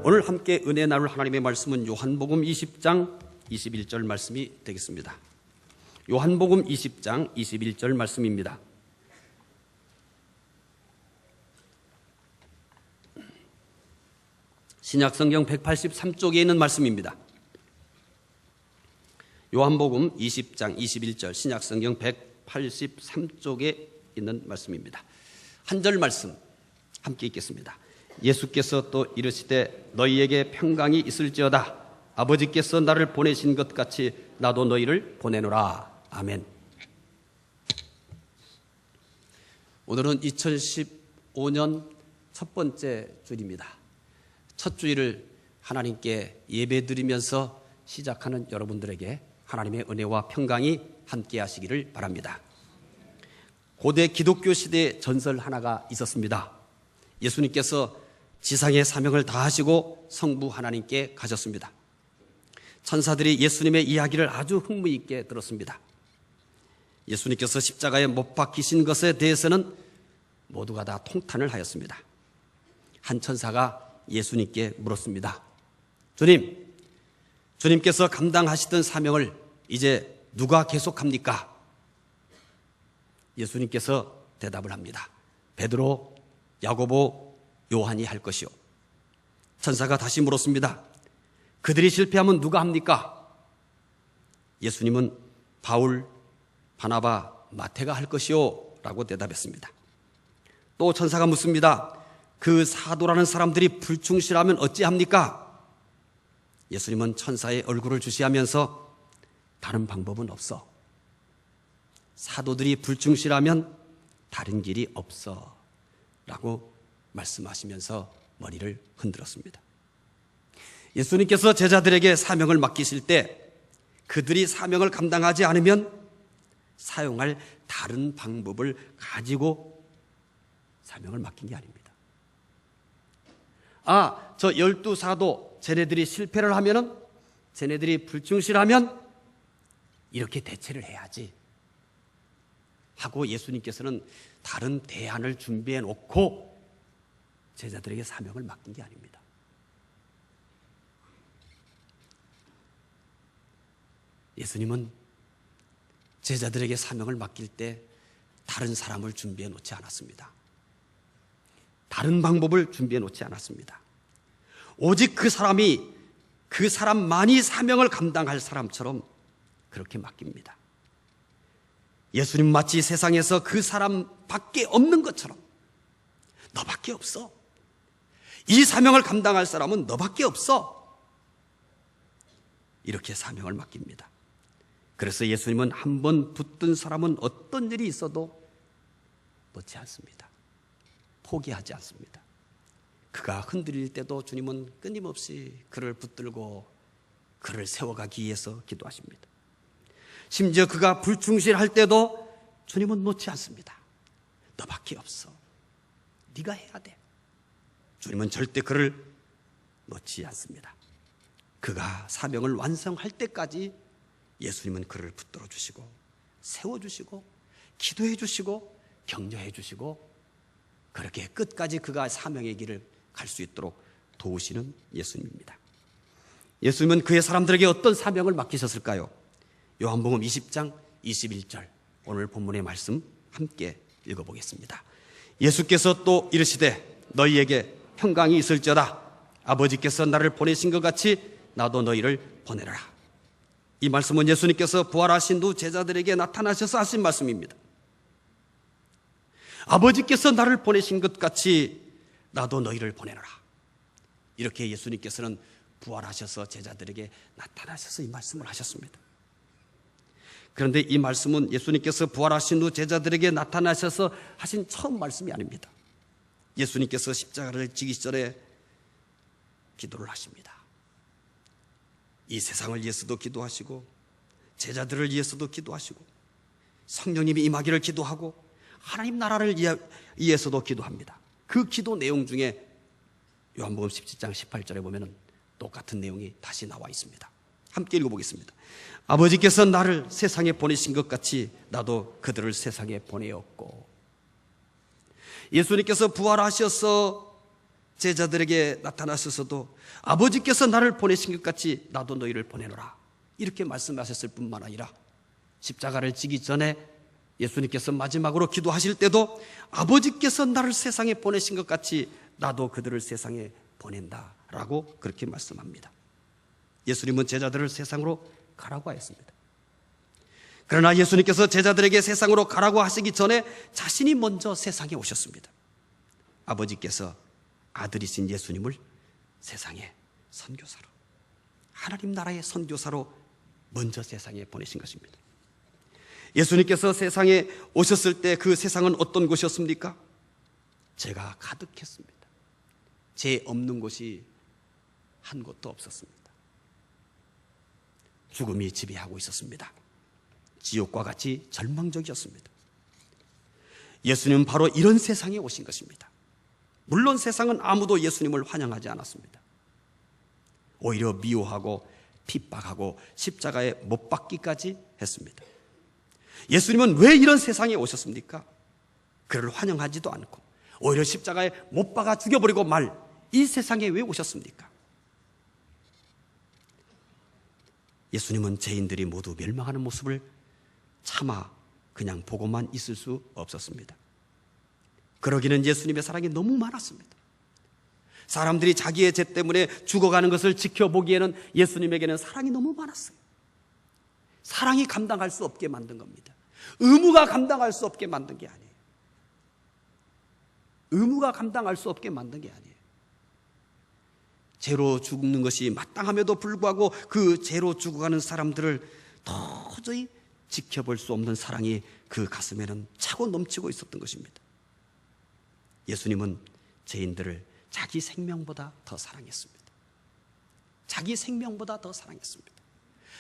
오늘 함께 은혜 나눌 하나님의 말씀은 요한복음 20장 21절 말씀이 되겠습니다. 요한복음 20장 21절 말씀입니다. 신약성경 183쪽에 있는 말씀입니다. 요한복음 20장 21절 신약성경 183쪽에 있는 말씀입니다. 한 절 말씀 함께 읽겠습니다. 예수께서 또 이르시되 너희에게 평강이 있을지어다. 아버지께서 나를 보내신 것 같이 나도 너희를 보내노라. 아멘. 오늘은 2015년 첫 번째 주일입니다. 첫 주일을 하나님께 예배드리면서 시작하는 여러분들에게 하나님의 은혜와 평강이 함께 하시기를 바랍니다. 고대 기독교 시대에 전설 하나가 있었습니다. 예수님께서 지상의 사명을 다하시고 성부 하나님께 가셨습니다. 천사들이 예수님의 이야기를 아주 흥미 있게 들었습니다. 예수님께서 십자가에 못 박히신 것에 대해서는 모두가 다 통탄을 하였습니다. 한 천사가 예수님께 물었습니다. 주님께서 감당하시던 사명을 이제 누가 계속합니까? 예수님께서 대답을 합니다. 베드로, 야고보, 요한이 할 것이요. 천사가 다시 물었습니다. 그들이 실패하면 누가 합니까? 예수님은 바울, 바나바, 마태가 할 것이요 라고 대답했습니다. 또 천사가 묻습니다. 그 사도라는 사람들이 불충실하면 어찌합니까? 예수님은 천사의 얼굴을 주시하면서 다른 방법은 없어. 사도들이 불충실하면 다른 길이 없어 라고 말씀하시면서 머리를 흔들었습니다. 예수님께서 제자들에게 사명을 맡기실 때 그들이 사명을 감당하지 않으면 사용할 다른 방법을 가지고 사명을 맡긴 게 아닙니다. 저 12사도 쟤네들이 실패를 하면은, 쟤네들이 불충실하면 이렇게 대체를 해야지 하고 예수님께서는 다른 대안을 준비해 놓고 제자들에게 사명을 맡긴 게 아닙니다. 예수님은 제자들에게 사명을 맡길 때 다른 사람을 준비해 놓지 않았습니다. 다른 방법을 준비해 놓지 않았습니다. 오직 그 사람만이 사명을 감당할 사람처럼 그렇게 맡깁니다. 예수님 마치 세상에서 그 사람밖에 없는 것처럼 너밖에 없어. 이 사명을 감당할 사람은 너밖에 없어. 이렇게 사명을 맡깁니다. 그래서 예수님은 한 번 붙든 사람은 어떤 일이 있어도 놓지 않습니다. 포기하지 않습니다. 그가 흔들릴 때도 주님은 끊임없이 그를 붙들고 그를 세워가기 위해서 기도하십니다. 심지어 그가 불충실할 때도 주님은 놓지 않습니다. 너밖에 없어. 네가 해야 돼. 주님은 절대 그를 놓지 않습니다. 그가 사명을 완성할 때까지 예수님은 그를 붙들어 주시고 세워주시고 기도해 주시고 격려해 주시고 그렇게 끝까지 그가 사명의 길을 갈 수 있도록 도우시는 예수님입니다. 예수님은 그의 사람들에게 어떤 사명을 맡기셨을까요? 요한복음 20장 21절 오늘 본문의 말씀 함께 읽어보겠습니다. 예수께서 또 이르시되 너희에게 평강이 있을지어다. 아버지께서 나를 보내신 것 같이 나도 너희를 보내라. 이 말씀은 예수님께서 부활하신 후 제자들에게 나타나셔서 하신 말씀입니다. 아버지께서 나를 보내신 것 같이 나도 너희를 보내노라. 이렇게 예수님께서는 부활하셔서 제자들에게 나타나셔서 이 말씀을 하셨습니다. 그런데 이 말씀은 예수님께서 부활하신 후 제자들에게 나타나셔서 하신 처음 말씀이 아닙니다. 예수님께서 십자가를 지기 전에 기도를 하십니다. 이 세상을 위해서도 기도하시고 제자들을 위해서도 기도하시고 성령님이 임하기를 기도하고 하나님 나라를 위해서도 기도합니다. 그 기도 내용 중에 요한복음 17장 18절에 보면 똑같은 내용이 다시 나와 있습니다. 함께 읽어보겠습니다. 아버지께서 나를 세상에 보내신 것 같이 나도 그들을 세상에 보내었고, 예수님께서 부활하셔서 제자들에게 나타나셔서도 아버지께서 나를 보내신 것 같이 나도 너희를 보내노라 이렇게 말씀하셨을 뿐만 아니라 십자가를 지기 전에 예수님께서 마지막으로 기도하실 때도 아버지께서 나를 세상에 보내신 것 같이 나도 그들을 세상에 보낸다라고 그렇게 말씀합니다. 예수님은 제자들을 세상으로 가라고 하였습니다. 그러나 예수님께서 제자들에게 세상으로 가라고 하시기 전에 자신이 먼저 세상에 오셨습니다. 아버지께서 아들이신 예수님을 세상에 선교사로, 하나님 나라의 선교사로 먼저 세상에 보내신 것입니다. 예수님께서 세상에 오셨을 때 그 세상은 어떤 곳이었습니까? 죄가 가득했습니다. 죄 없는 곳이 한 곳도 없었습니다. 죽음이 지배하고 있었습니다. 지옥과 같이 절망적이었습니다. 예수님은 바로 이런 세상에 오신 것입니다. 물론 세상은 아무도 예수님을 환영하지 않았습니다. 오히려 미워하고 핍박하고 십자가에 못 박기까지 했습니다. 예수님은 왜 이런 세상에 오셨습니까? 그를 환영하지도 않고 오히려 십자가에 못 박아 죽여버리고 말 이 세상에 왜 오셨습니까? 예수님은 죄인들이 모두 멸망하는 모습을 차마 그냥 보고만 있을 수 없었습니다. 그러기는 예수님의 사랑이 너무 많았습니다. 사람들이 자기의 죄 때문에 죽어가는 것을 지켜보기에는 예수님에게는 사랑이 너무 많았어요. 사랑이 감당할 수 없게 만든 겁니다. 의무가 감당할 수 없게 만든 게 아니에요. 의무가 감당할 수 없게 만든 게 아니에요. 죄로 죽는 것이 마땅함에도 불구하고 그 죄로 죽어가는 사람들을 도저히 지켜볼 수 없는 사랑이 그 가슴에는 차고 넘치고 있었던 것입니다. 예수님은 죄인들을 자기 생명보다 더 사랑했습니다. 자기 생명보다 더 사랑했습니다.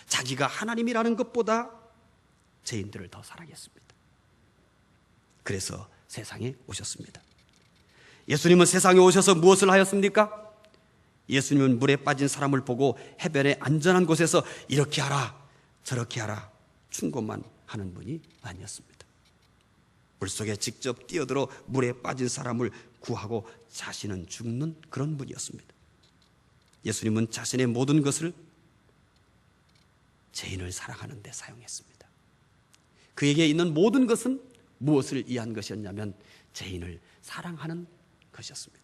자기가 하나님이라는 것보다 죄인들을 더 사랑했습니다. 그래서 세상에 오셨습니다. 예수님은 세상에 오셔서 무엇을 하였습니까? 예수님은 물에 빠진 사람을 보고 해변의 안전한 곳에서 이렇게 하라 저렇게 하라 충고만 하는 분이 아니었습니다. 물속에 직접 뛰어들어 물에 빠진 사람을 구하고 자신은 죽는 그런 분이었습니다. 예수님은 자신의 모든 것을 죄인을 사랑하는 데 사용했습니다. 그에게 있는 모든 것은 무엇을 위한 것이었냐면 죄인을 사랑하는 것이었습니다.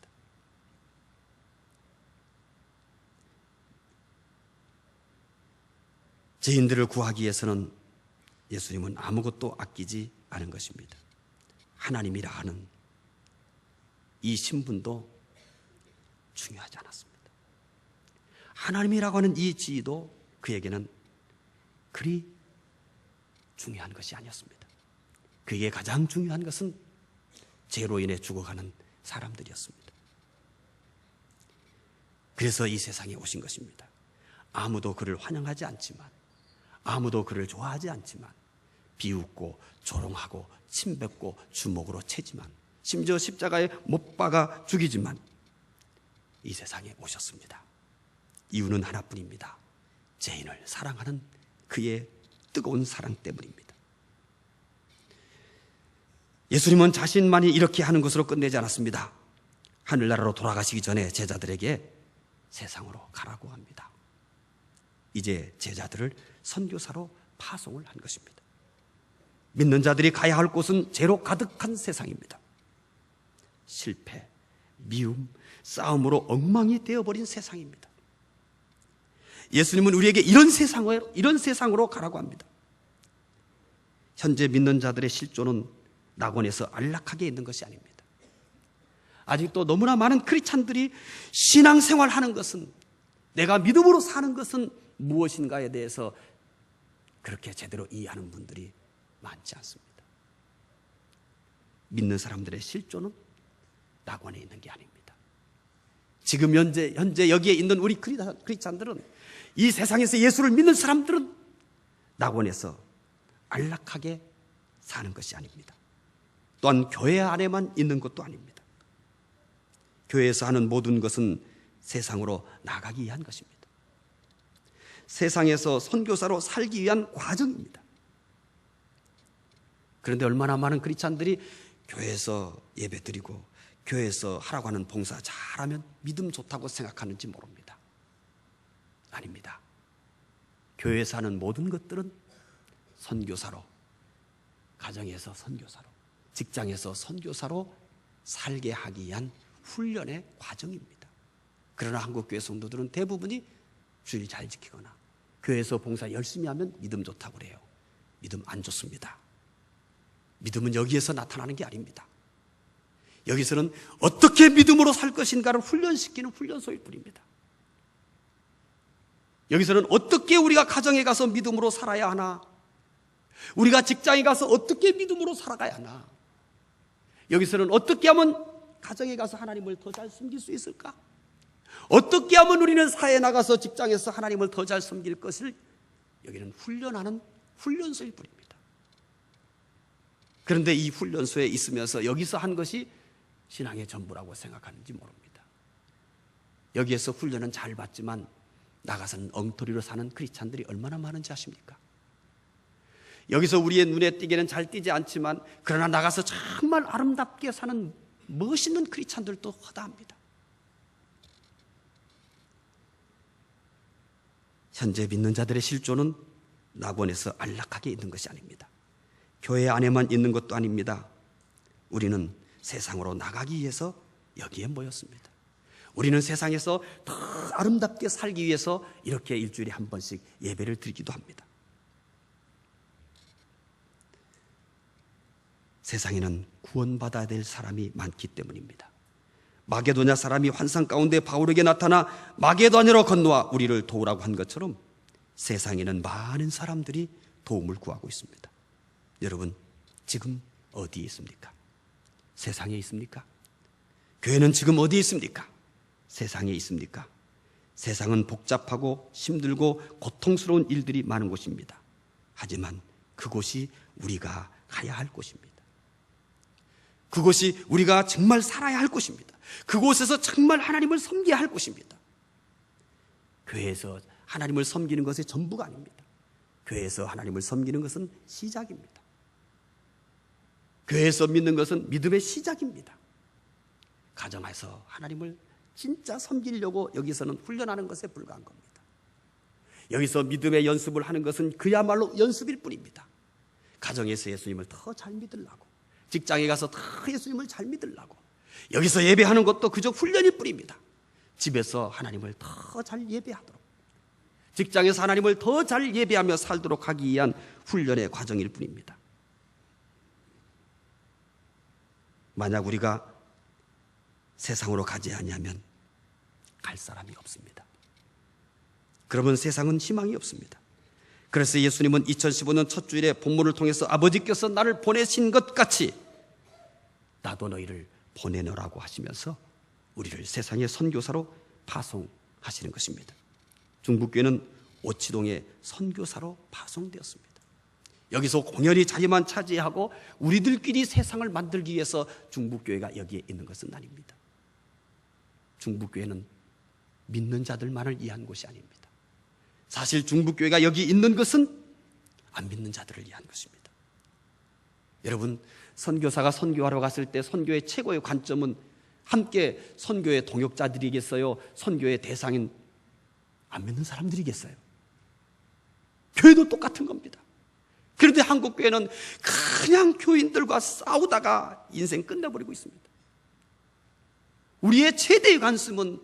죄인들을 구하기 위해서는 예수님은 아무것도 아끼지 않은 것입니다. 하나님이라 하는 이 신분도 중요하지 않았습니다. 하나님이라고 하는 이 지위도 그에게는 그리 중요한 것이 아니었습니다. 그에게 가장 중요한 것은 죄로 인해 죽어가는 사람들이었습니다. 그래서 이 세상에 오신 것입니다. 아무도 그를 환영하지 않지만, 아무도 그를 좋아하지 않지만, 비웃고 조롱하고 침뱉고 주먹으로 채지만, 심지어 십자가에 못 박아 죽이지만 이 세상에 오셨습니다. 이유는 하나뿐입니다. 죄인을 사랑하는 그의 뜨거운 사랑 때문입니다. 예수님은 자신만이 이렇게 하는 것으로 끝내지 않았습니다. 하늘나라로 돌아가시기 전에 제자들에게 세상으로 가라고 합니다. 이제 제자들을 선교사로 파송을 한 것입니다. 믿는 자들이 가야 할 곳은 죄로 가득한 세상입니다. 실패, 미움, 싸움으로 엉망이 되어버린 세상입니다. 예수님은 우리에게 이런 세상으로 가라고 합니다. 현재 믿는 자들의 실존은 낙원에서 안락하게 있는 것이 아닙니다. 아직도 너무나 많은 크리스찬들이 신앙생활하는 것은, 내가 믿음으로 사는 것은 무엇인가에 대해서 그렇게 제대로 이해하는 분들이 많지 않습니다. 믿는 사람들의 실존은 낙원에 있는 게 아닙니다. 지금 현재 여기에 있는 우리 크리스찬들은, 이 세상에서 예수를 믿는 사람들은 낙원에서 안락하게 사는 것이 아닙니다. 또한 교회 안에만 있는 것도 아닙니다. 교회에서 하는 모든 것은 세상으로 나가기 위한 것입니다. 세상에서 선교사로 살기 위한 과정입니다. 그런데 얼마나 많은 크리스찬들이 교회에서 예배드리고 교회에서 하라고 하는 봉사 잘하면 믿음 좋다고 생각하는지 모릅니다. 아닙니다. 교회에서 하는 모든 것들은 선교사로, 가정에서 선교사로, 직장에서 선교사로 살게 하기 위한 훈련의 과정입니다. 그러나 한국교회 성도들은 대부분이 주일 잘 지키거나 교회에서 봉사 열심히 하면 믿음 좋다고 그래요. 믿음 안 좋습니다. 믿음은 여기에서 나타나는 게 아닙니다. 여기서는 어떻게 믿음으로 살 것인가를 훈련시키는 훈련소일 뿐입니다. 여기서는 어떻게 우리가 가정에 가서 믿음으로 살아야 하나, 우리가 직장에 가서 어떻게 믿음으로 살아가야 하나, 여기서는 어떻게 하면 가정에 가서 하나님을 더 잘 섬길 수 있을까, 어떻게 하면 우리는 사회에 나가서 직장에서 하나님을 더 잘 섬길 것을, 여기는 훈련하는 훈련소일 뿐입니다. 그런데 이 훈련소에 있으면서 여기서 한 것이 신앙의 전부라고 생각하는지 모릅니다. 여기에서 훈련은 잘 받지만 나가서는 엉터리로 사는 크리스찬들이 얼마나 많은지 아십니까? 여기서 우리의 눈에 띄게는 잘 띄지 않지만 그러나 나가서 정말 아름답게 사는 멋있는 크리스찬들도 허다합니다. 현재 믿는 자들의 실존은 낙원에서 안락하게 있는 것이 아닙니다. 교회 안에만 있는 것도 아닙니다. 우리는 세상으로 나가기 위해서 여기에 모였습니다. 우리는 세상에서 더 아름답게 살기 위해서 이렇게 일주일에 한 번씩 예배를 드리기도 합니다. 세상에는 구원받아야 될 사람이 많기 때문입니다. 마게도냐 사람이 환상 가운데 바울에게 나타나 마게도냐로 건너와 우리를 도우라고 한 것처럼 세상에는 많은 사람들이 도움을 구하고 있습니다. 여러분, 지금 어디에 있습니까? 세상에 있습니까? 교회는 지금 어디에 있습니까? 세상에 있습니까? 세상은 복잡하고 힘들고 고통스러운 일들이 많은 곳입니다. 하지만 그곳이 우리가 가야 할 곳입니다. 그곳이 우리가 정말 살아야 할 곳입니다. 그곳에서 정말 하나님을 섬겨야 할 곳입니다. 교회에서 하나님을 섬기는 것이 전부가 아닙니다. 교회에서 하나님을 섬기는 것은 시작입니다. 교회에서 믿는 것은 믿음의 시작입니다. 가정에서 하나님을 진짜 섬기려고 여기서는 훈련하는 것에 불과한 겁니다. 여기서 믿음의 연습을 하는 것은 그야말로 연습일 뿐입니다. 가정에서 예수님을 더 잘 믿으려고, 직장에 가서 더 예수님을 잘 믿으려고, 여기서 예배하는 것도 그저 훈련일 뿐입니다. 집에서 하나님을 더 잘 예배하도록, 직장에서 하나님을 더 잘 예배하며 살도록 하기 위한 훈련의 과정일 뿐입니다. 만약 우리가 세상으로 가지 아니하면 갈 사람이 없습니다. 그러면 세상은 희망이 없습니다. 그래서 예수님은 2015년 첫 주일에 본문을 통해서 아버지께서 나를 보내신 것 같이 나도 너희를 보내노라고 하시면서 우리를 세상의 선교사로 파송하시는 것입니다. 중북교회는 오치동의 선교사로 파송되었습니다. 여기서 공연히 자리만 차지하고 우리들끼리 세상을 만들기 위해서 중북교회가 여기에 있는 것은 아닙니다. 중북교회는 믿는 자들만을 위한 곳이 아닙니다. 사실 중북교회가 여기 있는 것은 안 믿는 자들을 위한 것입니다. 여러분, 선교사가 선교하러 갔을 때 선교의 최고의 관점은 함께 선교의 동역자들이겠어요? 선교의 대상인 안 믿는 사람들이겠어요? 교회도 똑같은 겁니다. 그런데 한국교회는 그냥 교인들과 싸우다가 인생 끝내버리고 있습니다. 우리의 최대의 관심은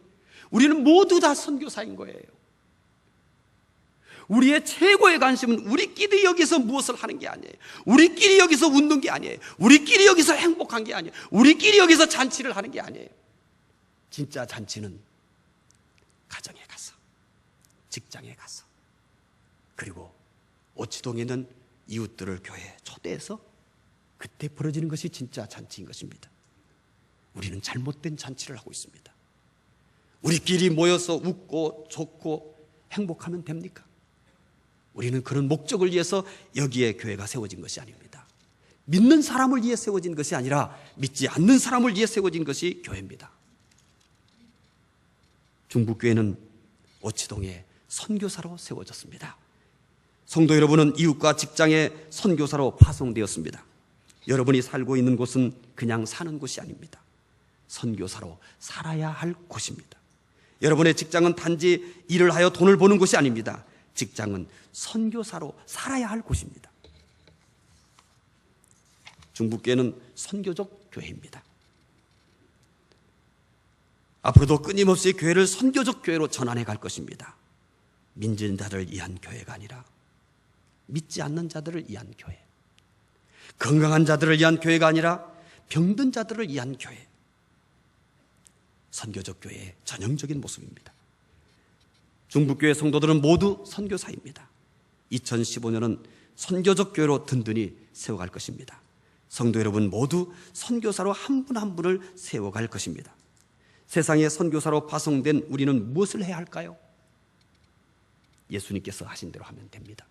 우리는 모두 다 선교사인 거예요. 우리의 최고의 관심은 우리끼리 여기서 무엇을 하는 게 아니에요. 우리끼리 여기서 웃는 게 아니에요. 우리끼리 여기서 행복한 게 아니에요. 우리끼리 여기서 잔치를 하는 게 아니에요. 진짜 잔치는 가정에 가서, 직장에 가서, 그리고 오치동에 있는 이웃들을 교회에 초대해서 그때 벌어지는 것이 진짜 잔치인 것입니다. 우리는 잘못된 잔치를 하고 있습니다. 우리끼리 모여서 웃고 좋고 행복하면 됩니까? 우리는 그런 목적을 위해서 여기에 교회가 세워진 것이 아닙니다. 믿는 사람을 위해 세워진 것이 아니라 믿지 않는 사람을 위해 세워진 것이 교회입니다. 중북교회는 오치동에 선교사로 세워졌습니다. 성도 여러분은 이웃과 직장의 선교사로 파송되었습니다. 여러분이 살고 있는 곳은 그냥 사는 곳이 아닙니다. 선교사로 살아야 할 곳입니다. 여러분의 직장은 단지 일을 하여 돈을 버는 곳이 아닙니다. 직장은 선교사로 살아야 할 곳입니다. 중부교회는 선교적 교회입니다. 앞으로도 끊임없이 교회를 선교적 교회로 전환해 갈 것입니다. 믿는 자들을 위한 교회가 아니라 믿지 않는 자들을 위한 교회, 건강한 자들을 위한 교회가 아니라 병든 자들을 위한 교회, 선교적 교회의 전형적인 모습입니다. 중부교회 성도들은 모두 선교사입니다. 2015년은 선교적 교회로 든든히 세워갈 것입니다. 성도 여러분 모두 선교사로 한 분 한 분을 세워갈 것입니다. 세상에 선교사로 파송된 우리는 무엇을 해야 할까요? 예수님께서 하신 대로 하면 됩니다.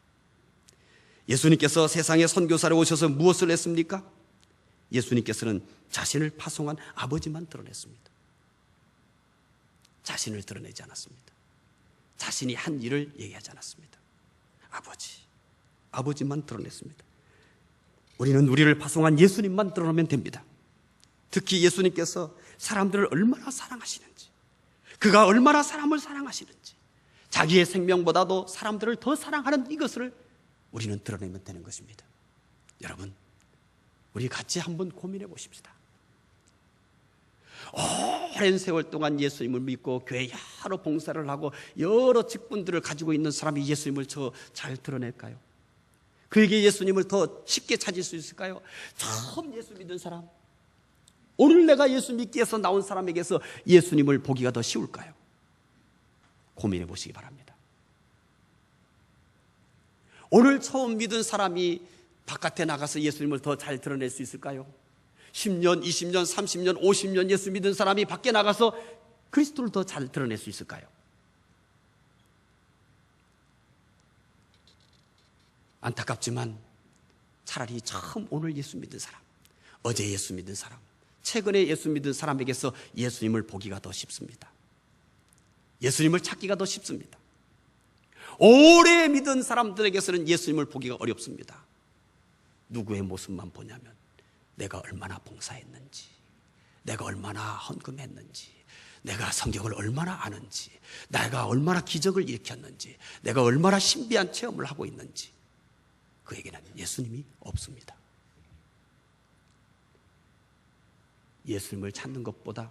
예수님께서 세상에 선교사로 오셔서 무엇을 했습니까? 예수님께서는 자신을 파송한 아버지만 드러냈습니다. 자신을 드러내지 않았습니다. 자신이 한 일을 얘기하지 않았습니다. 아버지만 드러냈습니다. 우리는 우리를 파송한 예수님만 드러내면 됩니다. 특히 예수님께서 사람들을 얼마나 사랑하시는지, 그가 얼마나 사람을 사랑하시는지, 자기의 생명보다도 사람들을 더 사랑하는 이것을 우리는 드러내면 되는 것입니다. 여러분, 우리 같이 한번 고민해 보십시다. 오랜 세월 동안 예수님을 믿고 교회 여러 봉사를 하고 여러 직분들을 가지고 있는 사람이 예수님을 더 잘 드러낼까요? 그에게 예수님을 더 쉽게 찾을 수 있을까요? 처음 예수 믿은 사람, 오늘 내가 예수 믿기 위해서 나온 사람에게서 예수님을 보기가 더 쉬울까요? 고민해 보시기 바랍니다. 오늘 처음 믿은 사람이 바깥에 나가서 예수님을 더 잘 드러낼 수 있을까요? 10년, 20년, 30년, 50년 예수 믿은 사람이 밖에 나가서 그리스도를 더 잘 드러낼 수 있을까요? 안타깝지만 차라리 처음 오늘 예수 믿은 사람, 어제 예수 믿은 사람, 최근에 예수 믿은 사람에게서 예수님을 보기가 더 쉽습니다. 예수님을 찾기가 더 쉽습니다. 오래 믿은 사람들에게서는 예수님을 보기가 어렵습니다. 누구의 모습만 보냐면 내가 얼마나 봉사했는지, 내가 얼마나 헌금했는지, 내가 성경을 얼마나 아는지, 내가 얼마나 기적을 일으켰는지, 내가 얼마나 신비한 체험을 하고 있는지, 그에게는 예수님이 없습니다. 예수님을 찾는 것보다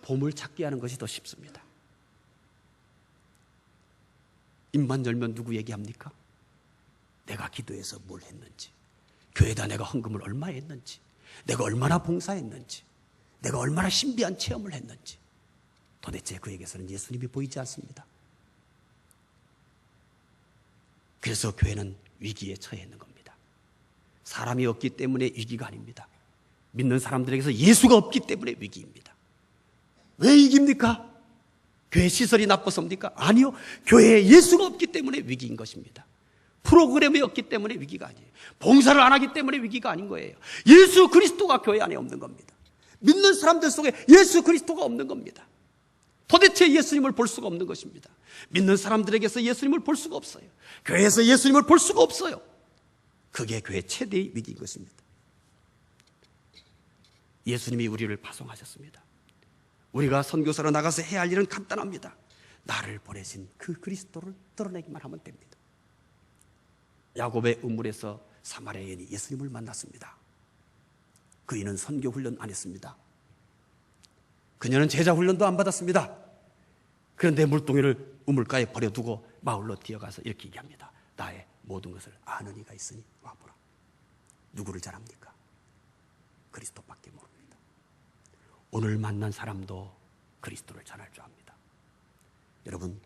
보물 찾기 하는 것이 더 쉽습니다. 입만 열면 누구 얘기합니까? 내가 기도해서 뭘 했는지, 교회에다 내가 헌금을 얼마 했는지, 내가 얼마나 봉사했는지, 내가 얼마나 신비한 체험을 했는지, 도대체 그에게서는 예수님이 보이지 않습니다. 그래서 교회는 위기에 처해 있는 겁니다. 사람이 없기 때문에 위기가 아닙니다. 믿는 사람들에게서 예수가 없기 때문에 위기입니다. 왜 위기입니까? 교회 시설이 나빠서입니까? 아니요. 교회에 예수가 없기 때문에 위기인 것입니다. 프로그램이 없기 때문에 위기가 아니에요. 봉사를 안 하기 때문에 위기가 아닌 거예요. 예수 그리스도가 교회 안에 없는 겁니다. 믿는 사람들 속에 예수 그리스도가 없는 겁니다. 도대체 예수님을 볼 수가 없는 것입니다. 믿는 사람들에게서 예수님을 볼 수가 없어요. 교회에서 예수님을 볼 수가 없어요. 그게 교회 최대의 위기인 것입니다. 예수님이 우리를 파송하셨습니다. 우리가 선교사로 나가서 해야 할 일은 간단합니다. 나를 보내신 그 그리스도를 드러내기만 하면 됩니다. 야곱의 우물에서 사마리아 여인이 예수님을 만났습니다. 그이는 선교 훈련 안 했습니다. 그녀는 제자 훈련도 안 받았습니다. 그런데 물동이를 우물가에 버려두고 마을로 뛰어가서 이렇게 얘기합니다. 나의 모든 것을 아는 이가 있으니 와보라. 누구를 잘 압니까? 그리스도밖에 모릅니다. 오늘 만난 사람도 그리스도를 전할 줄 압니다. 여러분,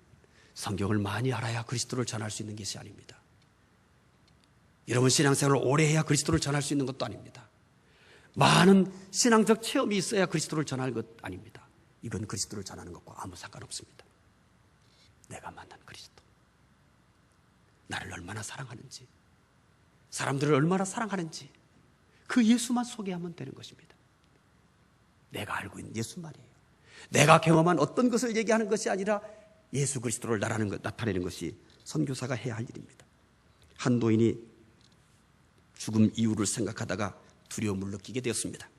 성경을 많이 알아야 그리스도를 전할 수 있는 것이 아닙니다. 여러분, 신앙생활을 오래 해야 그리스도를 전할 수 있는 것도 아닙니다. 많은 신앙적 체험이 있어야 그리스도를 전할 것 아닙니다. 이건 그리스도를 전하는 것과 아무 상관없습니다. 내가 만난 그리스도, 나를 얼마나 사랑하는지, 사람들을 얼마나 사랑하는지 그 예수만 소개하면 되는 것입니다. 내가 알고 있는 예수만이에요. 내가 경험한 어떤 것을 얘기하는 것이 아니라 예수 그리스도를 나타내는 것이 선교사가 해야 할 일입니다. 한 노인이 죽음 이유를 생각하다가 두려움을 느끼게 되었습니다.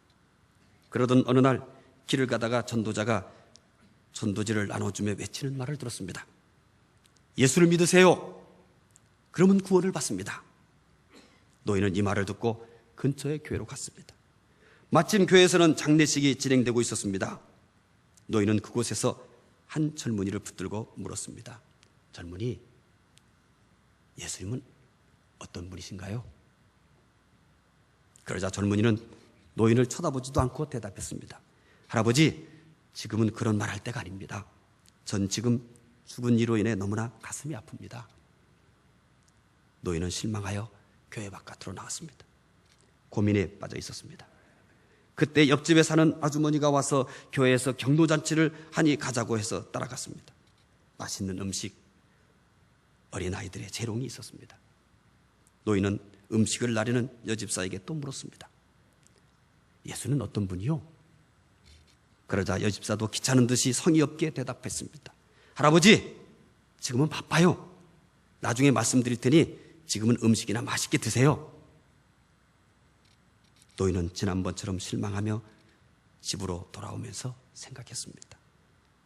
그러던 어느 날 길을 가다가 전도자가 전도지를 나눠주며 외치는 말을 들었습니다. 예수를 믿으세요. 그러면 구원을 받습니다. 노인은 이 말을 듣고 근처의 교회로 갔습니다. 마침 교회에서는 장례식이 진행되고 있었습니다. 노인은 그곳에서 한 젊은이를 붙들고 물었습니다. 젊은이, 예수님은 어떤 분이신가요? 그러자 젊은이는 노인을 쳐다보지도 않고 대답했습니다. 할아버지, 지금은 그런 말 할 때가 아닙니다. 전 지금 죽은 이로 인해 너무나 가슴이 아픕니다. 노인은 실망하여 교회 바깥으로 나왔습니다. 고민에 빠져 있었습니다. 그때 옆집에 사는 아주머니가 와서 교회에서 경로잔치를 하니 가자고 해서 따라갔습니다. 맛있는 음식, 어린아이들의 재롱이 있었습니다. 노인은 음식을 나르는 여집사에게 또 물었습니다. 예수는 어떤 분이요? 그러자 여집사도 귀찮은 듯이 성의 없게 대답했습니다. 할아버지, 지금은 바빠요. 나중에 말씀드릴 테니 지금은 음식이나 맛있게 드세요. 노인은 지난번처럼 실망하며 집으로 돌아오면서 생각했습니다.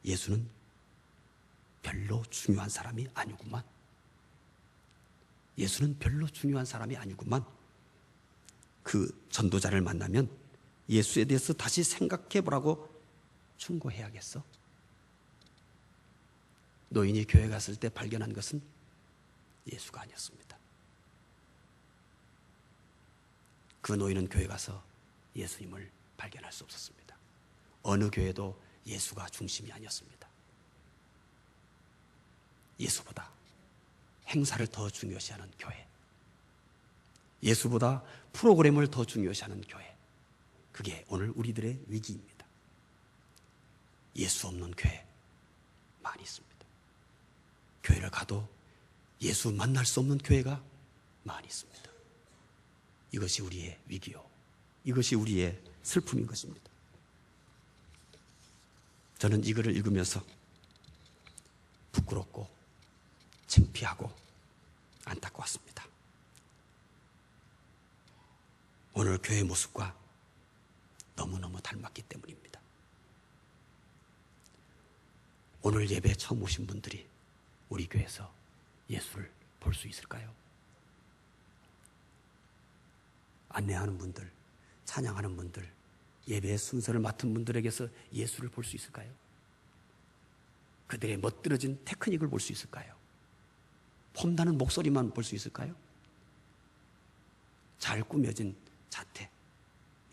예수는 별로 중요한 사람이 아니구만. 예수는 별로 중요한 사람이 아니구만. 그 전도자를 만나면 예수에 대해서 다시 생각해 보라고 충고해야겠어. 노인이 교회 갔을 때 발견한 것은 예수가 아니었습니다. 그 노인은 교회 가서 예수님을 발견할 수 없었습니다. 어느 교회도 예수가 중심이 아니었습니다. 예수보다 행사를 더 중요시하는 교회, 예수보다 프로그램을 더 중요시하는 교회, 그게 오늘 우리들의 위기입니다. 예수 없는 교회 많이 있습니다. 교회를 가도 예수 만날 수 없는 교회가 많이 있습니다. 이것이 우리의 위기요, 이것이 우리의 슬픔인 것입니다. 저는 이 글을 읽으면서 부끄럽고 창피하고 안타까웠습니다. 오늘 교회의 모습과 너무너무 닮았기 때문입니다. 오늘 예배 처음 오신 분들이 우리 교회에서 예수를 볼 수 있을까요? 안내하는 분들, 찬양하는 분들, 예배의 순서를 맡은 분들에게서 예수를 볼 수 있을까요? 그들의 멋들어진 테크닉을 볼 수 있을까요? 폼나는 목소리만 볼 수 있을까요? 잘 꾸며진 자태,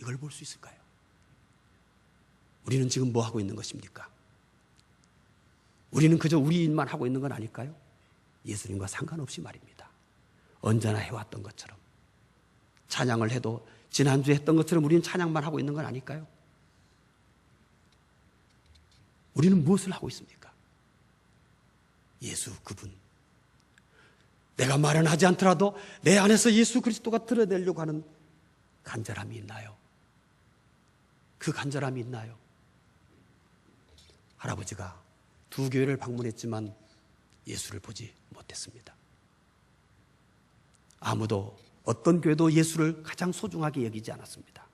이걸 볼 수 있을까요? 우리는 지금 뭐 하고 있는 것입니까? 우리는 그저 우리 일만 하고 있는 건 아닐까요? 예수님과 상관없이 말입니다. 언제나 해왔던 것처럼, 찬양을 해도 지난주에 했던 것처럼 우리는 찬양만 하고 있는 건 아닐까요? 우리는 무엇을 하고 있습니까? 예수 그분, 내가 말은 하지 않더라도 내 안에서 예수 그리스도가 드러내려고 하는 간절함이 있나요? 그 간절함이 있나요? 할아버지가 두 교회를 방문했지만 예수를 보지 못했습니다. 아무도, 어떤 교회도 예수를 가장 소중하게 여기지 않았습니다.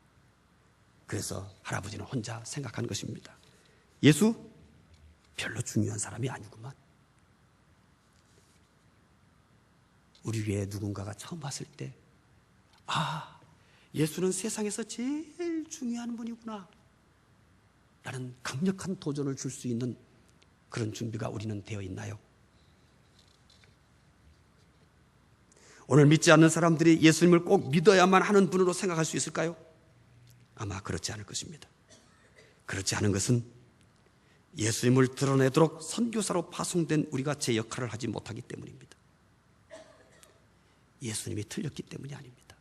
그래서 할아버지는 혼자 생각한 것입니다. 예수 별로 중요한 사람이 아니구만. 우리 교회에 누군가가 처음 왔을 때, 아, 예수는 세상에서 제일 중요한 분이구나 라는 강력한 도전을 줄 수 있는 그런 준비가 우리는 되어 있나요? 오늘 믿지 않는 사람들이 예수님을 꼭 믿어야만 하는 분으로 생각할 수 있을까요? 아마 그렇지 않을 것입니다. 그렇지 않은 것은 예수님을 드러내도록 선교사로 파송된 우리가 제 역할을 하지 못하기 때문입니다. 예수님이 틀렸기 때문이 아닙니다.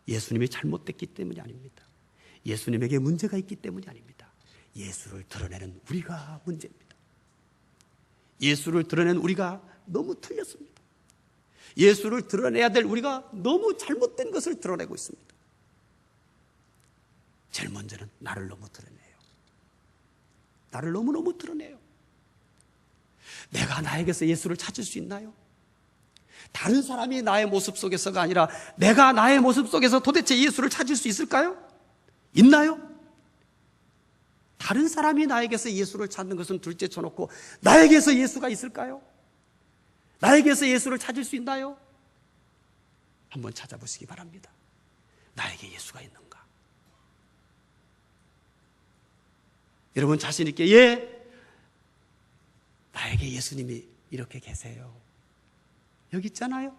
예수님이 잘못됐기 때문이 아닙니다. 예수님에게 문제가 있기 때문이 아닙니다. 예수를 드러내는 우리가 문제입니다. 예수를 드러낸 우리가 너무 틀렸습니다. 예수를 드러내야 될 우리가 너무 잘못된 것을 드러내고 있습니다. 제일 먼저는 나를 너무 드러내요. 나를 너무너무 드러내요. 내가 나에게서 예수를 찾을 수 있나요? 다른 사람이 나의 모습 속에서가 아니라 내가 나의 모습 속에서 도대체 예수를 찾을 수 있을까요? 있나요? 다른 사람이 나에게서 예수를 찾는 것은 둘째 쳐놓고 나에게서 예수가 있을까요? 나에게서 예수를 찾을 수 있나요? 한번 찾아보시기 바랍니다. 나에게 예수가 있는가? 여러분 자신 있게 예, 나에게 예수님이 이렇게 계세요. 여기 있잖아요.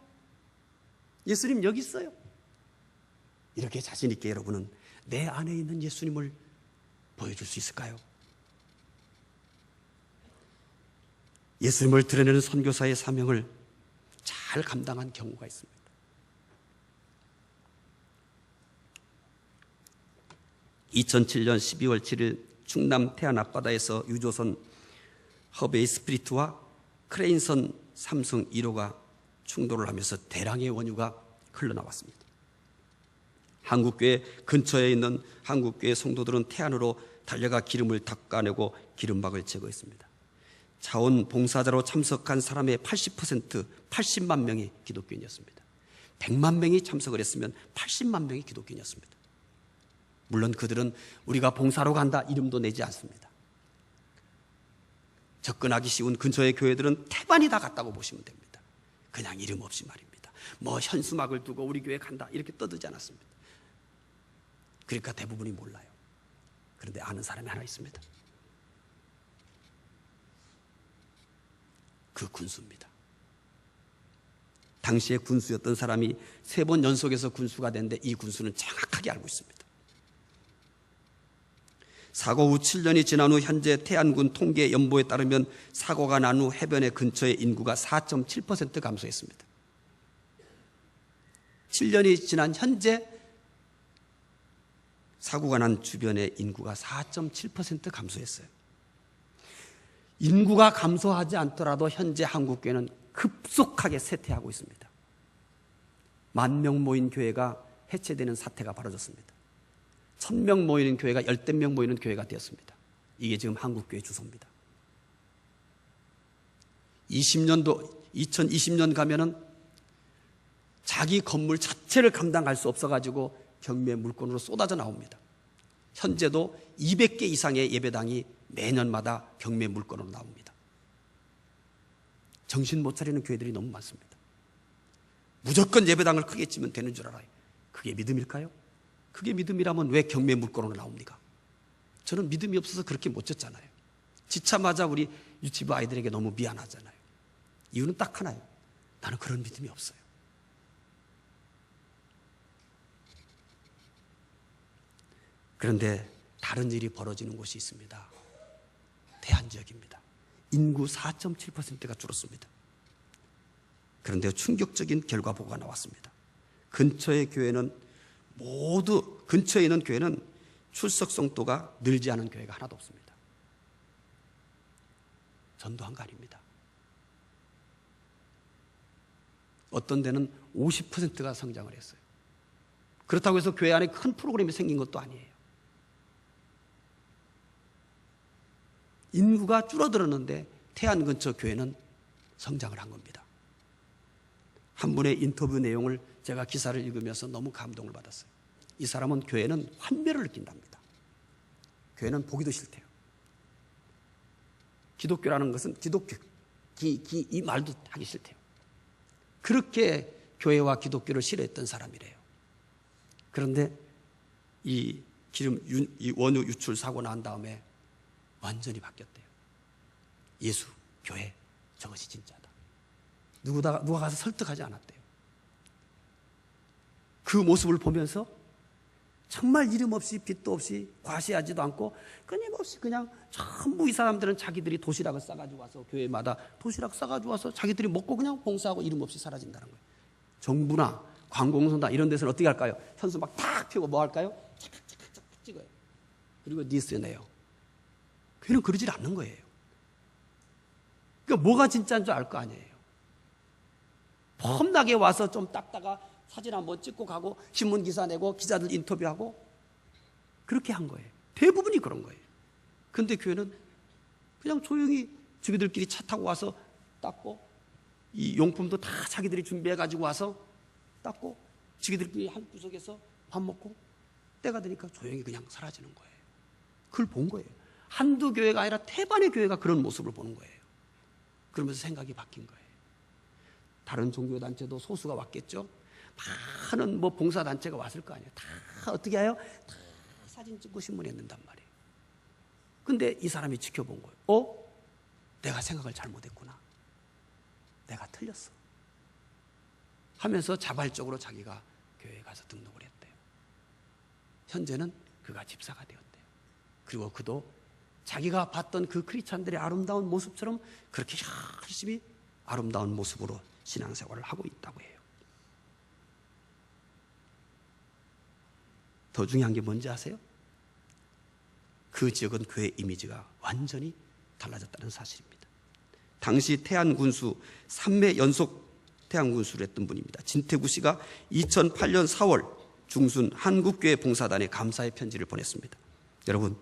예수님 여기 있어요. 이렇게 자신 있게 여러분은 내 안에 있는 예수님을 보여줄 수 있을까요? 예수님을 드러내는 선교사의 사명을 잘 감당한 경우가 있습니다. (2007년 12월 7일) 충남 태안 앞바다에서 유조선 허베이 스피리트와 크레인선 삼성 1호가 충돌을 하면서 대량의 원유가 흘러나왔습니다. 한국교회 근처에 있는 한국교회 성도들은 태안으로 달려가 기름을 닦아내고 기름막을 제거했습니다. 자원봉사자로 참석한 사람의 80%, 80만 명이 기독교인이었습니다. 100만 명이 참석을 했으면 80만 명이 기독교인이었습니다. 물론 그들은 우리가 봉사로 간다 이름도 내지 않습니다. 접근하기 쉬운 근처의 교회들은 태반이 다 갔다고 보시면 됩니다. 그냥 이름 없이 말입니다. 뭐 현수막을 두고 우리 교회 간다 이렇게 떠들지 않았습니다. 그러니까 대부분이 몰라요. 그런데 아는 사람이 하나 있습니다. 그 군수입니다. 당시에 군수였던 사람이 3번 연속해서 군수가 됐는데 이 군수는 정확하게 알고 있습니다. 사고 후 7년이 지난 후 현재 태안군 통계 연보에 따르면 사고가 난 후 해변의 근처의 인구가 4.7% 감소했습니다. 7년이 지난 현재 사고가 난 주변의 인구가 4.7% 감소했어요. 인구가 감소하지 않더라도 현재 한국교회는 급속하게 쇠퇴하고 있습니다. 10,000명 모인 교회가 해체되는 사태가 벌어졌습니다. 1,000명 모이는 교회가 10명 모이는 교회가 되었습니다. 이게 지금 한국교회 주소입니다. 2020년 가면은 자기 건물 자체를 감당할 수 없어가지고 경매 물건으로 쏟아져 나옵니다. 현재도 200개 이상의 예배당이 매년마다 경매 물건으로 나옵니다. 정신 못 차리는 교회들이 너무 많습니다. 무조건 예배당을 크게 치면 되는 줄 알아요. 그게 믿음일까요? 그게 믿음이라면 왜 경매 물건으로 나옵니까? 저는 믿음이 없어서 그렇게 못 졌잖아요. 지자마자 우리 유치부 아이들에게 너무 미안하잖아요. 이유는 딱 하나예요. 나는 그런 믿음이 없어요. 그런데 다른 일이 벌어지는 곳이 있습니다. 대한 지역입니다. 인구 4.7%가 줄었습니다. 그런데 충격적인 결과 보고가 나왔습니다. 근처에 있는 교회는 출석 성도가 늘지 않은 교회가 하나도 없습니다. 전도한 거 아닙니다. 어떤 데는 50%가 성장을 했어요. 그렇다고 해서 교회 안에 큰 프로그램이 생긴 것도 아니에요. 인구가 줄어들었는데 태안 근처 교회는 성장을 한 겁니다. 한 분의 인터뷰 내용을 제가 기사를 읽으면서 너무 감동을 받았어요. 이 사람은 교회는 환멸을 느낀답니다. 교회는 보기도 싫대요. 기독교라는 것은 이 말도 하기 싫대요. 그렇게 교회와 기독교를 싫어했던 사람이래요. 그런데 이 원유 유출 사고 난 다음에 완전히 바뀌었대요. 예수, 교회, 저것이 진짜다. 누가 가서 설득하지 않았대요. 그 모습을 보면서 정말 이름 없이 빚도 없이 과시하지도 않고 끊임없이 그냥 전부 이 사람들은 자기들이 도시락을 싸가지고 와서 교회마다 도시락 싸가지고 와서 자기들이 먹고 그냥 봉사하고 이름 없이 사라진다는 거예요. 정부나 관공서나 이런 데서는 어떻게 할까요? 현수 막 탁 펴고 뭐 할까요? 착착착착 찍어요. 그리고 니스 내요. 교회는 그러질 않는 거예요. 그러니까 뭐가 진짜인 줄 알 거 아니에요. 폼나게 와서 좀 닦다가 사진 한번 찍고 가고 신문 기사 내고 기자들 인터뷰하고 그렇게 한 거예요. 대부분이 그런 거예요. 그런데 교회는 그냥 조용히 주민들끼리 차 타고 와서 닦고 이 용품도 다 자기들이 준비해 가지고 와서 닦고 자기들끼리 한 구석에서 밥 먹고 때가 되니까 조용히 그냥 사라지는 거예요. 그걸 본 거예요. 한두 교회가 아니라 태반의 교회가 그런 모습을 보는 거예요. 그러면서 생각이 바뀐 거예요. 다른 종교단체도 소수가 왔겠죠. 많은 봉사단체가 왔을 거 아니에요. 다 어떻게 해요? 다 사진 찍고 신문에 낸단 말이에요. 근데 이 사람이 지켜본 거예요. 내가 생각을 잘못했구나. 내가 틀렸어. 하면서 자발적으로 자기가 교회에 가서 등록을 했대요. 현재는 그가 집사가 되었대요. 그리고 그도 자기가 봤던 그 크리스찬들의 아름다운 모습처럼 그렇게 열심히 아름다운 모습으로 신앙생활을 하고 있다고 해요. 더 중요한 게 뭔지 아세요? 그 지역은 교회 이미지가 완전히 달라졌다는 사실입니다. 당시 태안군수 3매 연속 태안군수를 했던 분입니다. 진태구 씨가 2008년 4월 중순 한국교회 봉사단에 감사의 편지를 보냈습니다. 여러분,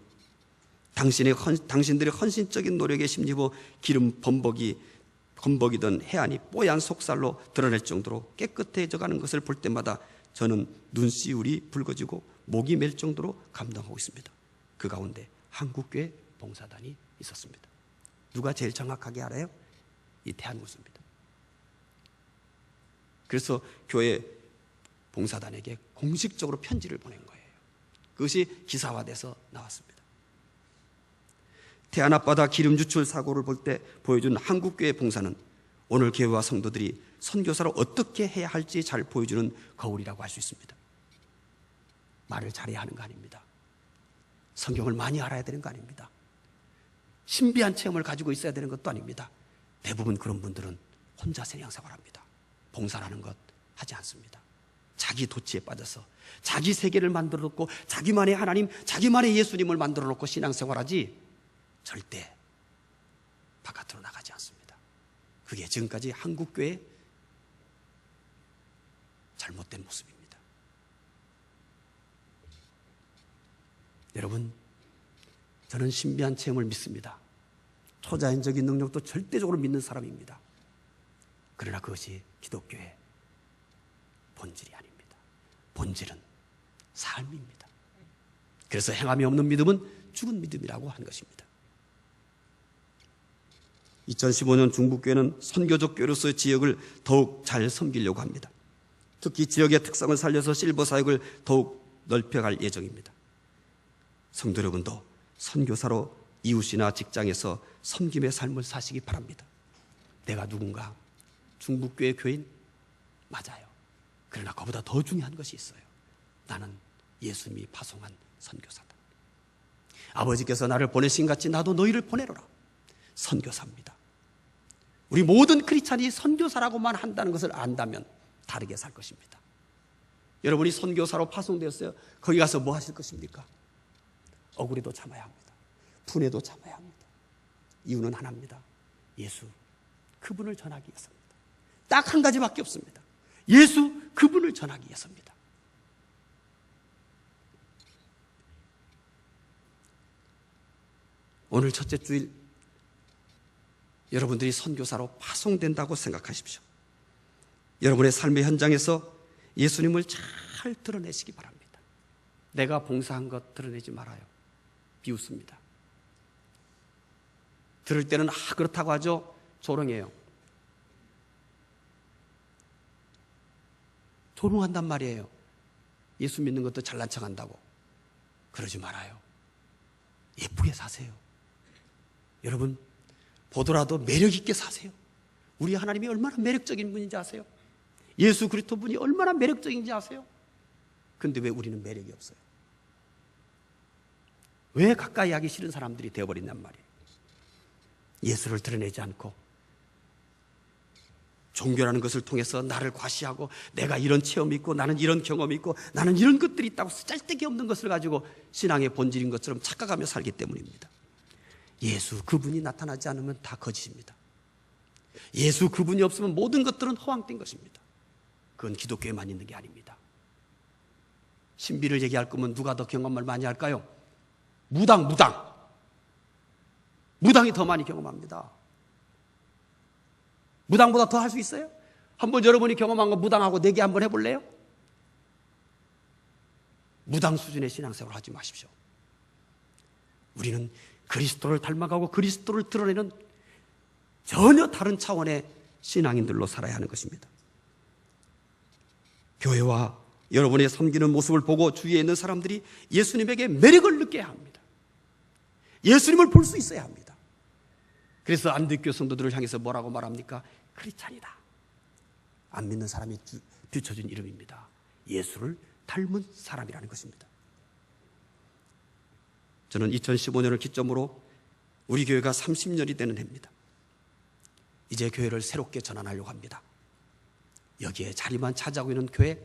당신들의 헌신적인 노력에 힘입어 기름 범벅이던 해안이 뽀얀 속살로 드러낼 정도로 깨끗해져 가는 것을 볼 때마다 저는 눈시울이 붉어지고 목이 맬 정도로 감동하고 있습니다. 그 가운데 한국교회 봉사단이 있었습니다. 누가 제일 정확하게 알아요? 이 태안군수입니다. 그래서 교회 봉사단에게 공식적으로 편지를 보낸 거예요. 그것이 기사화돼서 나왔습니다. 태안 앞바다 기름 유출 사고를 볼 때 보여준 한국교회 봉사는 오늘 교회와 성도들이 선교사로 어떻게 해야 할지 잘 보여주는 거울이라고 할 수 있습니다. 말을 잘해야 하는 거 아닙니다. 성경을 많이 알아야 되는 거 아닙니다. 신비한 체험을 가지고 있어야 되는 것도 아닙니다. 대부분 그런 분들은 혼자 신앙생활합니다. 봉사라는 것 하지 않습니다. 자기 도취에 빠져서 자기 세계를 만들어 놓고 자기만의 하나님, 자기만의 예수님을 만들어 놓고 신앙생활하지 절대 바깥으로 나가지 않습니다. 그게 지금까지 한국교회의 잘못된 모습입니다. 여러분, 저는 신비한 체험을 믿습니다. 초자연적인 능력도 절대적으로 믿는 사람입니다. 그러나 그것이 기독교의 본질이 아닙니다. 본질은 삶입니다. 그래서 행함이 없는 믿음은 죽은 믿음이라고 한 것입니다. 2015년 중북교회는 선교적 교회로서의 지역을 더욱 잘 섬기려고 합니다. 특히 지역의 특성을 살려서 실버 사역을 더욱 넓혀갈 예정입니다. 성도 여러분도 선교사로 이웃이나 직장에서 섬김의 삶을 사시기 바랍니다. 내가 누군가 중북교회 교인? 맞아요. 그러나 그보다 더 중요한 것이 있어요. 나는 예수님이 파송한 선교사다. 아버지께서 나를 보내신 같이 나도 너희를 보내노라. 선교사입니다. 우리 모든 크리스찬이 선교사라고만 한다는 것을 안다면 다르게 살 것입니다. 여러분이 선교사로 파송되었어요. 거기 가서 뭐 하실 것입니까? 억울해도 참아야 합니다. 분해도 참아야 합니다. 이유는 하나입니다. 예수, 그분을 전하기 위해서입니다. 딱 한 가지밖에 없습니다. 예수, 그분을 전하기 위해서입니다. 오늘 첫째 주일 여러분들이 선교사로 파송된다고 생각하십시오. 여러분의 삶의 현장에서 예수님을 잘 드러내시기 바랍니다. 내가 봉사한 것 드러내지 말아요. 비웃습니다. 들을 때는 그렇다고 하죠. 조롱해요. 조롱한단 말이에요. 예수 믿는 것도 잘난 척한다고. 그러지 말아요. 예쁘게 사세요. 여러분, 보더라도 매력 있게 사세요. 우리 하나님이 얼마나 매력적인 분인지 아세요? 예수 그리스도 분이 얼마나 매력적인지 아세요? 근데 왜 우리는 매력이 없어요? 왜 가까이 하기 싫은 사람들이 되어버린단 말이에요? 예수를 드러내지 않고 종교라는 것을 통해서 나를 과시하고 내가 이런 체험이 있고 나는 이런 경험이 있고 나는 이런 것들이 있다고 쓸데기 없는 것을 가지고 신앙의 본질인 것처럼 착각하며 살기 때문입니다. 예수 그분이 나타나지 않으면 다 거짓입니다. 예수 그분이 없으면 모든 것들은 허황된 것입니다. 그건 기독교에만 있는 게 아닙니다. 신비를 얘기할 거면 누가 더 경험을 많이 할까요? 무당이 더 많이 경험합니다. 무당보다 더 할 수 있어요? 한번 여러분이 경험한 거 무당하고 내기 한번 해볼래요? 무당 수준의 신앙생활을 하지 마십시오. 우리는 그리스도를 닮아가고 그리스도를 드러내는 전혀 다른 차원의 신앙인들로 살아야 하는 것입니다. 교회와 여러분의 섬기는 모습을 보고 주위에 있는 사람들이 예수님에게 매력을 느껴야 합니다. 예수님을 볼 수 있어야 합니다. 그래서 안디옥 성도들을 향해서 뭐라고 말합니까? 크리스찬이다. 안 믿는 사람이 붙여준 이름입니다. 예수를 닮은 사람이라는 것입니다. 저는 2015년을 기점으로 우리 교회가 30년이 되는 해입니다. 이제 교회를 새롭게 전환하려고 합니다. 여기에 자리만 차지하고 있는 교회,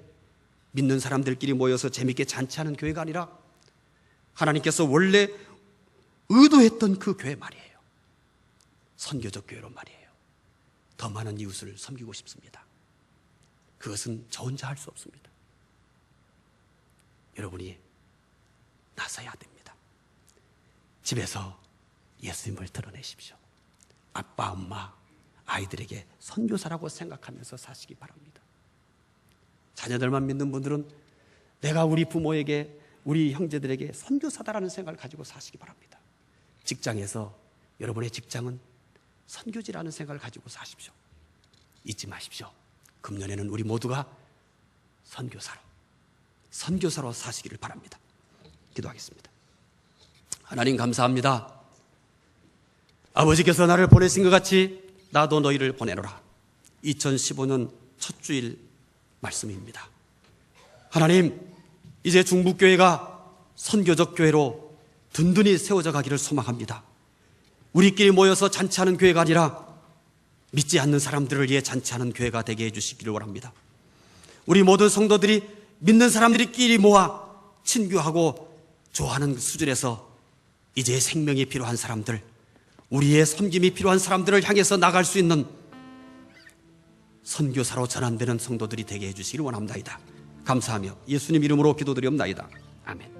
믿는 사람들끼리 모여서 재밌게 잔치하는 교회가 아니라 하나님께서 원래 의도했던 그 교회 말이에요. 선교적 교회로 말이에요. 더 많은 이웃을 섬기고 싶습니다. 그것은 저 혼자 할 수 없습니다. 여러분이 나서야 됩니다. 집에서 예수님을 드러내십시오. 아빠, 엄마, 아이들에게 선교사라고 생각하면서 사시기 바랍니다. 자녀들만 믿는 분들은 내가 우리 부모에게, 우리 형제들에게 선교사다라는 생각을 가지고 사시기 바랍니다. 직장에서 여러분의 직장은 선교지라는 생각을 가지고 사십시오. 잊지 마십시오. 금년에는 우리 모두가 선교사로 사시기를 바랍니다. 기도하겠습니다. 하나님 감사합니다. 아버지께서 나를 보내신 것 같이 나도 너희를 보내노라. 2015년 첫 주일 말씀입니다. 하나님, 이제 중북교회가 선교적 교회로 든든히 세워져 가기를 소망합니다. 우리끼리 모여서 잔치하는 교회가 아니라 믿지 않는 사람들을 위해 잔치하는 교회가 되게 해주시기를 원합니다. 우리 모든 성도들이 믿는 사람들끼리 모아 친교하고 좋아하는 수준에서 이제 생명이 필요한 사람들, 우리의 섬김이 필요한 사람들을 향해서 나갈 수 있는 선교사로 전환되는 성도들이 되게 해주시기를 원합니다. 감사하며 예수님 이름으로 기도드리옵나이다. 아멘.